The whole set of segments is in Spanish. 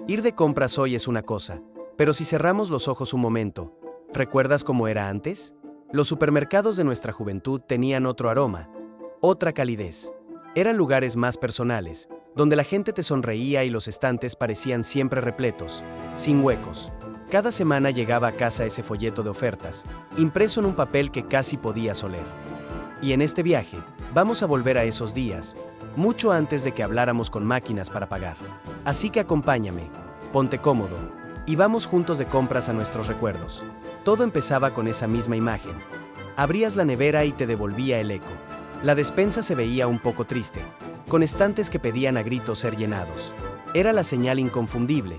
Ir de compras hoy es una cosa, pero si cerramos los ojos un momento, ¿recuerdas cómo era antes? Los supermercados de nuestra juventud tenían otro aroma, otra calidez. Eran lugares más personales, donde la gente te sonreía y los estantes parecían siempre repletos, sin huecos. Cada semana llegaba a casa ese folleto de ofertas, impreso en un papel que casi podías oler. Y en este viaje, vamos a volver a esos días, mucho antes de que habláramos con máquinas para pagar. Así que acompáñame, ponte cómodo, y vamos juntos de compras a nuestros recuerdos. Todo empezaba con esa misma imagen. Abrías la nevera y te devolvía el eco. La despensa se veía un poco triste, con estantes que pedían a gritos ser llenados. Era la señal inconfundible.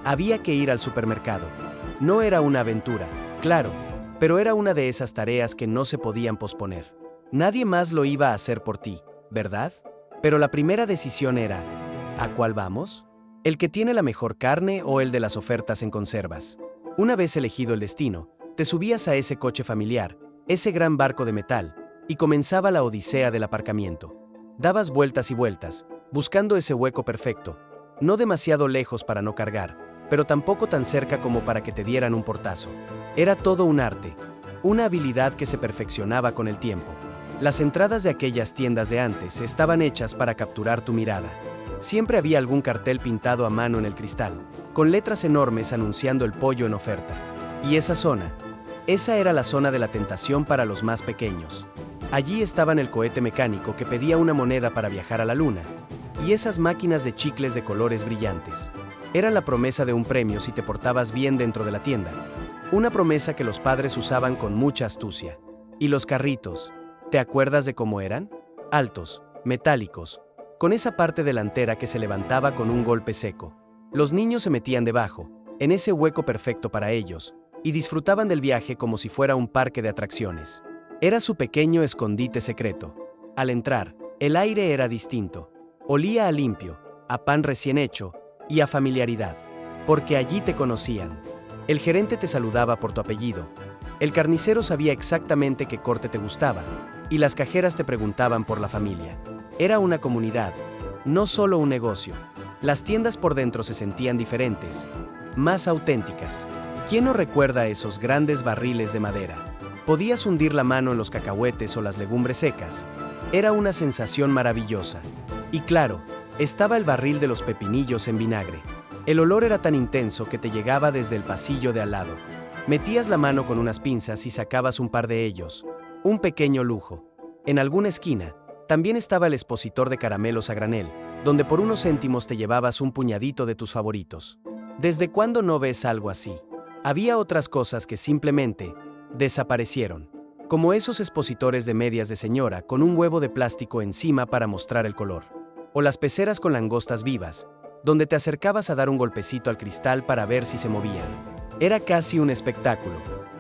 Había que ir al supermercado. No era una aventura, claro, pero era una de esas tareas que no se podían posponer. Nadie más lo iba a hacer por ti, ¿verdad? Pero la primera decisión era, ¿a cuál vamos? ¿El que tiene la mejor carne o el de las ofertas en conservas? Una vez elegido el destino, te subías a ese coche familiar, ese gran barco de metal, y comenzaba la odisea del aparcamiento. Dabas vueltas y vueltas, buscando ese hueco perfecto, no demasiado lejos para no cargar, pero tampoco tan cerca como para que te dieran un portazo. Era todo un arte, una habilidad que se perfeccionaba con el tiempo. Las entradas de aquellas tiendas de antes estaban hechas para capturar tu mirada. Siempre había algún cartel pintado a mano en el cristal, con letras enormes anunciando el pollo en oferta. Y esa era la zona de la tentación para los más pequeños. Allí estaban el cohete mecánico que pedía una moneda para viajar a la luna, y esas máquinas de chicles de colores brillantes. Eran la promesa de un premio si te portabas bien dentro de la tienda, una promesa que los padres usaban con mucha astucia. Y los carritos, ¿te acuerdas de cómo eran? Altos, metálicos, con esa parte delantera que se levantaba con un golpe seco. Los niños se metían debajo, en ese hueco perfecto para ellos, y disfrutaban del viaje como si fuera un parque de atracciones. Era su pequeño escondite secreto. Al entrar, el aire era distinto. Olía a limpio, a pan recién hecho y a familiaridad, porque allí te conocían. El gerente te saludaba por tu apellido. El carnicero sabía exactamente qué corte te gustaba, y las cajeras te preguntaban por la familia. Era una comunidad, no solo un negocio. Las tiendas por dentro se sentían diferentes, más auténticas. ¿Quién no recuerda esos grandes barriles de madera? Podías hundir la mano en los cacahuetes o las legumbres secas. Era una sensación maravillosa. Y claro, estaba el barril de los pepinillos en vinagre. El olor era tan intenso que te llegaba desde el pasillo de al lado. Metías la mano con unas pinzas y sacabas un par de ellos. Un pequeño lujo. En alguna esquina, también estaba el expositor de caramelos a granel, donde por unos céntimos te llevabas un puñadito de tus favoritos. ¿Desde cuándo no ves algo así? Había otras cosas que simplemente desaparecieron, como esos expositores de medias de señora con un huevo de plástico encima para mostrar el color. O las peceras con langostas vivas, donde te acercabas a dar un golpecito al cristal para ver si se movían. Era casi un espectáculo.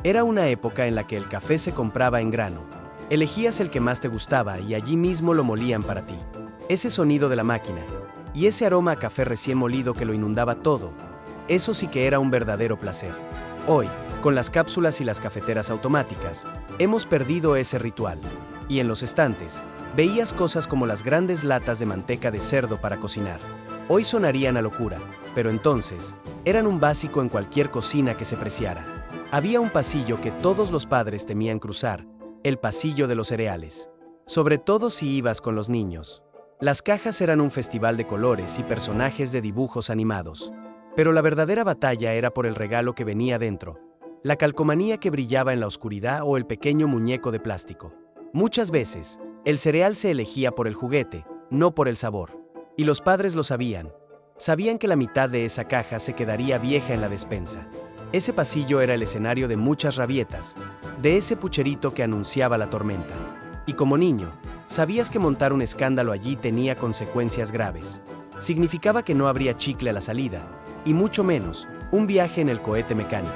Era una época en la que el café se compraba en grano. Elegías el que más te gustaba y allí mismo lo molían para ti. Ese sonido de la máquina, y ese aroma a café recién molido que lo inundaba todo, eso sí que era un verdadero placer. Hoy, con las cápsulas y las cafeteras automáticas, hemos perdido ese ritual. Y en los estantes, veías cosas como las grandes latas de manteca de cerdo para cocinar. Hoy sonarían a locura, pero entonces, eran un básico en cualquier cocina que se preciara. Había un pasillo que todos los padres temían cruzar, el pasillo de los cereales. Sobre todo si ibas con los niños. Las cajas eran un festival de colores y personajes de dibujos animados. Pero la verdadera batalla era por el regalo que venía dentro, la calcomanía que brillaba en la oscuridad o el pequeño muñeco de plástico. Muchas veces, el cereal se elegía por el juguete, no por el sabor. Y los padres lo sabían. Sabían que la mitad de esa caja se quedaría vieja en la despensa. Ese pasillo era el escenario de muchas rabietas, de ese pucherito que anunciaba la tormenta. Y como niño, sabías que montar un escándalo allí tenía consecuencias graves. Significaba que no habría chicle a la salida, y mucho menos, un viaje en el cohete mecánico.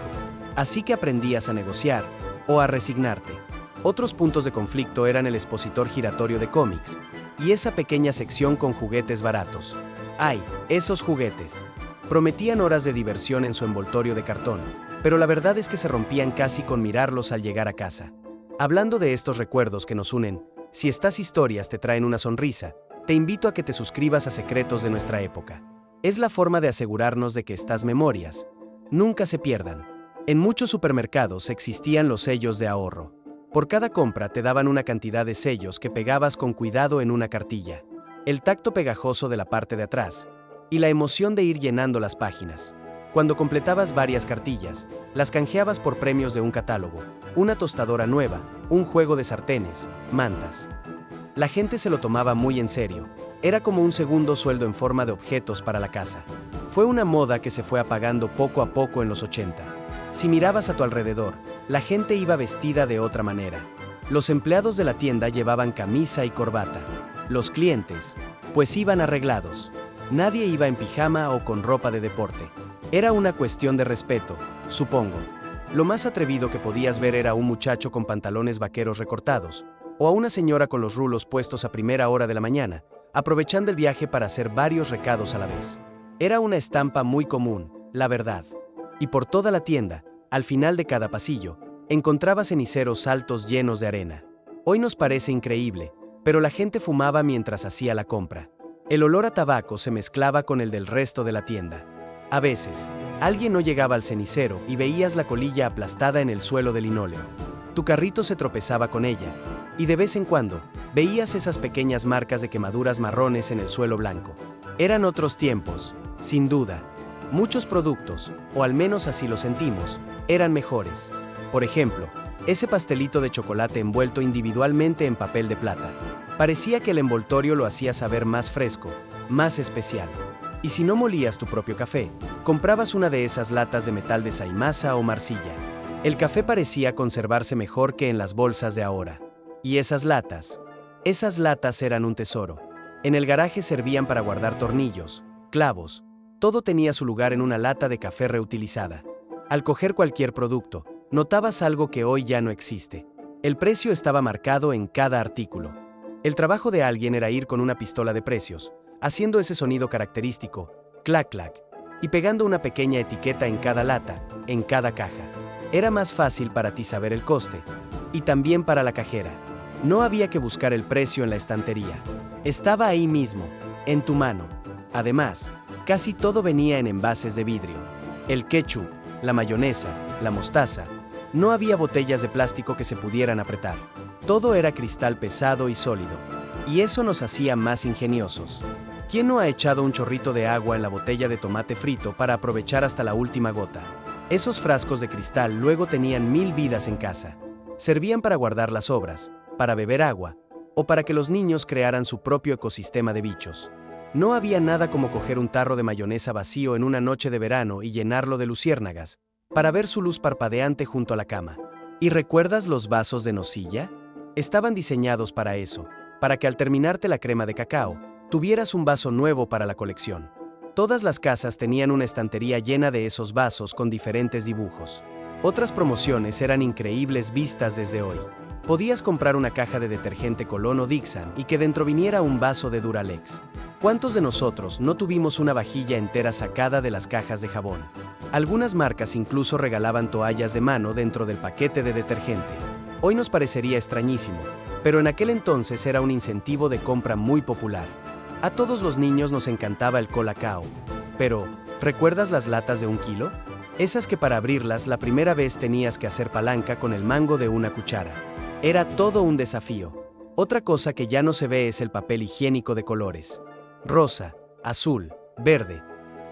Así que aprendías a negociar, o a resignarte. Otros puntos de conflicto eran el expositor giratorio de cómics, y esa pequeña sección con juguetes baratos. ¡Ay, esos juguetes! Prometían horas de diversión en su envoltorio de cartón, pero la verdad es que se rompían casi con mirarlos al llegar a casa. Hablando de estos recuerdos que nos unen, si estas historias te traen una sonrisa, te invito a que te suscribas a Secretos de Nuestra Época. Es la forma de asegurarnos de que estas memorias nunca se pierdan. En muchos supermercados existían los sellos de ahorro. Por cada compra te daban una cantidad de sellos que pegabas con cuidado en una cartilla. El tacto pegajoso de la parte de atrás y la emoción de ir llenando las páginas. Cuando completabas varias cartillas, las canjeabas por premios de un catálogo, una tostadora nueva, un juego de sartenes, mantas. La gente se lo tomaba muy en serio. Era como un segundo sueldo en forma de objetos para la casa. Fue una moda que se fue apagando poco a poco en los 80. Si mirabas a tu alrededor, la gente iba vestida de otra manera. Los empleados de la tienda llevaban camisa y corbata. Los clientes, pues iban arreglados. Nadie iba en pijama o con ropa de deporte. Era una cuestión de respeto, supongo. Lo más atrevido que podías ver era un muchacho con pantalones vaqueros recortados, o a una señora con los rulos puestos a primera hora de la mañana, aprovechando el viaje para hacer varios recados a la vez. Era una estampa muy común, la verdad. Y por toda la tienda, al final de cada pasillo, encontraba ceniceros altos llenos de arena. Hoy nos parece increíble, pero la gente fumaba mientras hacía la compra. El olor a tabaco se mezclaba con el del resto de la tienda. A veces, alguien no llegaba al cenicero y veías la colilla aplastada en el suelo de linóleo. Tu carrito se tropezaba con ella, y de vez en cuando, veías esas pequeñas marcas de quemaduras marrones en el suelo blanco. Eran otros tiempos, sin duda. Muchos productos, o al menos así lo sentimos, eran mejores. Por ejemplo, ese pastelito de chocolate envuelto individualmente en papel de plata. Parecía que el envoltorio lo hacía saber más fresco, más especial. Y si no molías tu propio café, comprabas una de esas latas de metal de Saimasa o Marsilla. El café parecía conservarse mejor que en las bolsas de ahora. Y esas latas eran un tesoro. En el garaje servían para guardar tornillos, clavos. Todo tenía su lugar en una lata de café reutilizada. Al coger cualquier producto, notabas algo que hoy ya no existe. El precio estaba marcado en cada artículo. El trabajo de alguien era ir con una pistola de precios, haciendo ese sonido característico, clac clac, y pegando una pequeña etiqueta en cada lata, en cada caja. Era más fácil para ti saber el coste, y también para la cajera. No había que buscar el precio en la estantería. Estaba ahí mismo, en tu mano. Además, casi todo venía en envases de vidrio. El ketchup, la mayonesa, la mostaza. No había botellas de plástico que se pudieran apretar. Todo era cristal pesado y sólido. Y eso nos hacía más ingeniosos. ¿Quién no ha echado un chorrito de agua en la botella de tomate frito para aprovechar hasta la última gota? Esos frascos de cristal luego tenían 1000 vidas en casa. Servían para guardar las sobras, para beber agua, o para que los niños crearan su propio ecosistema de bichos. No había nada como coger un tarro de mayonesa vacío en una noche de verano y llenarlo de luciérnagas, para ver su luz parpadeante junto a la cama. ¿Y recuerdas los vasos de nocilla? Estaban diseñados para eso, para que al terminarte la crema de cacao, tuvieras un vaso nuevo para la colección. Todas las casas tenían una estantería llena de esos vasos con diferentes dibujos. Otras promociones eran increíbles vistas desde hoy. Podías comprar una caja de detergente Colón o Dixan y que dentro viniera un vaso de Duralex. ¿Cuántos de nosotros no tuvimos una vajilla entera sacada de las cajas de jabón? Algunas marcas incluso regalaban toallas de mano dentro del paquete de detergente. Hoy nos parecería extrañísimo, pero en aquel entonces era un incentivo de compra muy popular. A todos los niños nos encantaba el Colacao. Pero, ¿recuerdas las latas de 1 kilo? Esas que para abrirlas la primera vez tenías que hacer palanca con el mango de una cuchara. Era todo un desafío. Otra cosa que ya no se ve es el papel higiénico de colores. Rosa, azul, verde.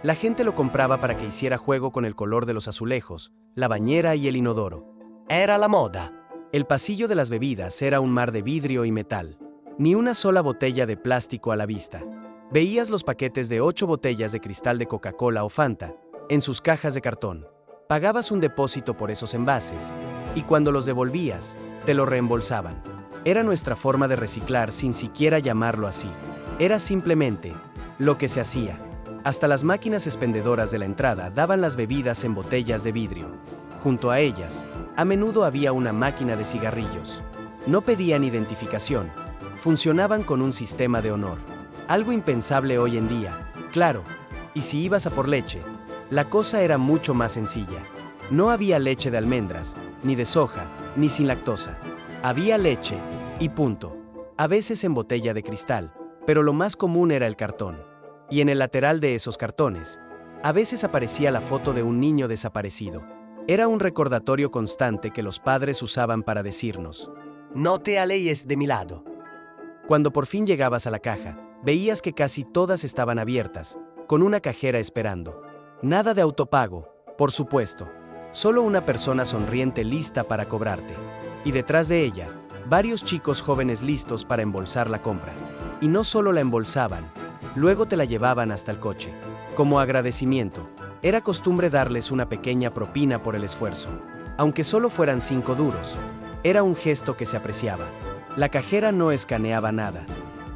La gente lo compraba para que hiciera juego con el color de los azulejos, la bañera y el inodoro. Era la moda. El pasillo de las bebidas era un mar de vidrio y metal. Ni una sola botella de plástico a la vista. Veías los paquetes de 8 botellas de cristal de Coca-Cola o Fanta en sus cajas de cartón. Pagabas un depósito por esos envases, y cuando los devolvías, te lo reembolsaban. Era nuestra forma de reciclar sin siquiera llamarlo así. Era simplemente lo que se hacía. Hasta las máquinas expendedoras de la entrada daban las bebidas en botellas de vidrio. Junto a ellas, a menudo había una máquina de cigarrillos. No pedían identificación. Funcionaban con un sistema de honor. Algo impensable hoy en día, claro. Y si ibas a por leche, la cosa era mucho más sencilla. No había leche de almendras, ni de soja, ni sin lactosa. Había leche, y punto. A veces en botella de cristal, pero lo más común era el cartón. Y en el lateral de esos cartones, a veces aparecía la foto de un niño desaparecido. Era un recordatorio constante que los padres usaban para decirnos: no te alejes de mi lado. Cuando por fin llegabas a la caja, veías que casi todas estaban abiertas, con una cajera esperando. Nada de autopago, por supuesto. Solo una persona sonriente lista para cobrarte. Y detrás de ella, varios chicos jóvenes listos para embolsar la compra. Y no solo la embolsaban, luego te la llevaban hasta el coche. Como agradecimiento, era costumbre darles una pequeña propina por el esfuerzo. Aunque solo fueran 5 duros, era un gesto que se apreciaba. La cajera no escaneaba nada.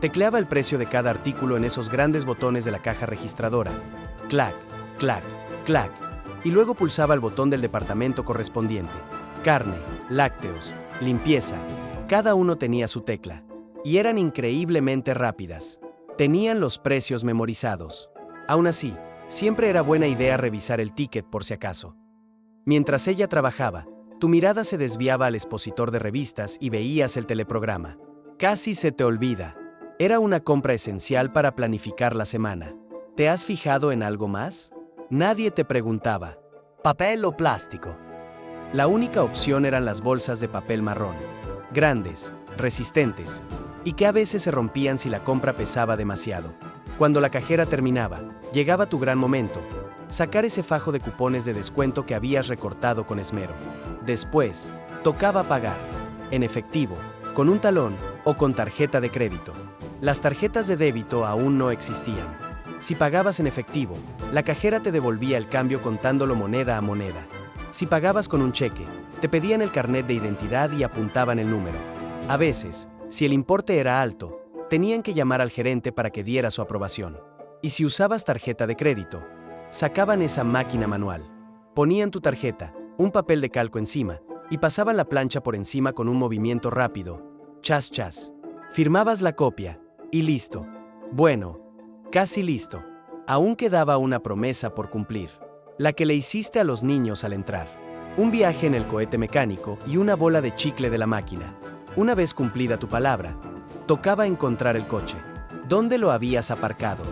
Tecleaba el precio de cada artículo en esos grandes botones de la caja registradora. Clac, clac, clac. Y luego pulsaba el botón del departamento correspondiente. Carne, lácteos, limpieza. Cada uno tenía su tecla. Y eran increíblemente rápidas. Tenían los precios memorizados. Aún así, siempre era buena idea revisar el ticket por si acaso. Mientras ella trabajaba, tu mirada se desviaba al expositor de revistas y veías el teleprograma. Casi se te olvida. Era una compra esencial para planificar la semana. ¿Te has fijado en algo más? Nadie te preguntaba: ¿papel o plástico? La única opción eran las bolsas de papel marrón. Grandes, resistentes, y que a veces se rompían si la compra pesaba demasiado. Cuando la cajera terminaba, llegaba tu gran momento: sacar ese fajo de cupones de descuento que habías recortado con esmero. Después, tocaba pagar, en efectivo, con un talón o con tarjeta de crédito. Las tarjetas de débito aún no existían. Si pagabas en efectivo, la cajera te devolvía el cambio contándolo moneda a moneda. Si pagabas con un cheque, te pedían el carnet de identidad y apuntaban el número. A veces, si el importe era alto, tenían que llamar al gerente para que diera su aprobación. Y si usabas tarjeta de crédito, sacaban esa máquina manual. Ponían tu tarjeta, un papel de calco encima, y pasaban la plancha por encima con un movimiento rápido. Chas, chas. Firmabas la copia, y listo. Bueno, casi listo. Aún quedaba una promesa por cumplir. La que le hiciste a los niños al entrar. Un viaje en el cohete mecánico y una bola de chicle de la máquina. Una vez cumplida tu palabra, tocaba encontrar el coche. ¿Dónde lo habías aparcado?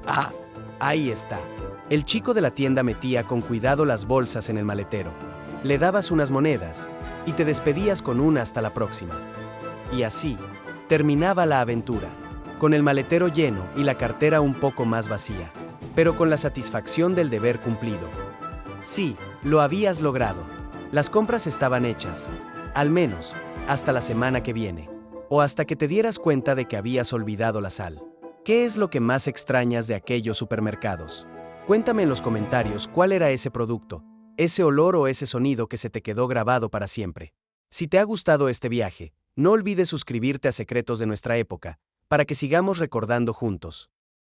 Ah, ahí está. El chico de la tienda metía con cuidado las bolsas en el maletero. Le dabas unas monedas y te despedías con una hasta la próxima. Y así, terminaba la aventura, con el maletero lleno y la cartera un poco más vacía, pero con la satisfacción del deber cumplido. Sí, lo habías logrado. Las compras estaban hechas, al menos, hasta la semana que viene, o hasta que te dieras cuenta de que habías olvidado la sal. ¿Qué es lo que más extrañas de aquellos supermercados? Cuéntame en los comentarios cuál era ese producto, ese olor o ese sonido que se te quedó grabado para siempre. Si te ha gustado este viaje, no olvides suscribirte a Secretos de Nuestra Época, para que sigamos recordando juntos.